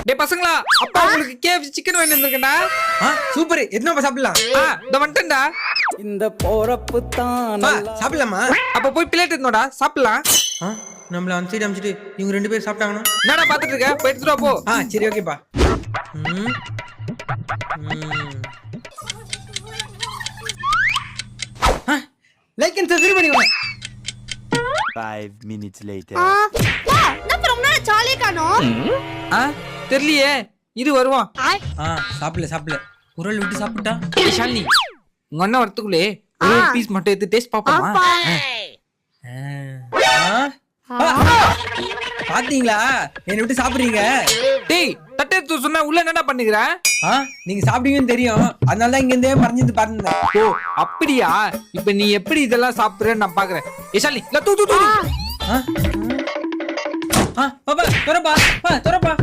டேய் பசங்களா, அப்பா உங்களுக்கு KFC சிக்கன் வாங்கி வந்திருக்கேன்டா. சூப்பர். எத்தனை சாப்பிடலாம்? இதோ வந்துட்டேன்டா. இந்த போறப்பு தான் சாப்பிடலாமா? அப்ப போய் பிளேட் எடுத்துடா, சாப்பிடலாம். நம்மள அந்த சைடு அமிச்சிட்டு இவங்க 2 பேர் சாப்பிட்டாங்கனா என்னடா பாத்துட்டு இருக்க? போய் எடுத்துட்டு வா போ. சரி ஓகேப்பா. லைக் அண்ட் சப்ஸ்கிரைப் பண்ணிடுங்க. 5 minutes later. நான் ரொம்ப நேரம் சாலியே காணோம். தெரியலையே, இது வருவான். சாப்பிடல குரல் விட்டு சாப்பிட்டா. ஷாலினி, உங்க அண்ணன் வரத்துக்குள்ளே ஒரு பீஸ் மட்டும் எடுத்து டேஸ்ட் பாப்போமா? பாத்தீங்களா என்ன விட்டு சாப்பிடுறீங்க? டேய் தட்டை எடுத்து சொன்னா உள்ள என்னடா பண்ணுகிற? நீங்க சாப்பிடுவீங்கன்னு தெரியும், அதனால தான் இங்க இருந்தே மறைஞ்சிருந்து பாருங்க. ஓ அப்படியா? இப்ப நீ எப்படி இதெல்லாம் சாப்பிடுறேன்னு நான் பாக்குறேன். ஷாலினி, தூ பாப்பா தொரப்பா தொரப்பா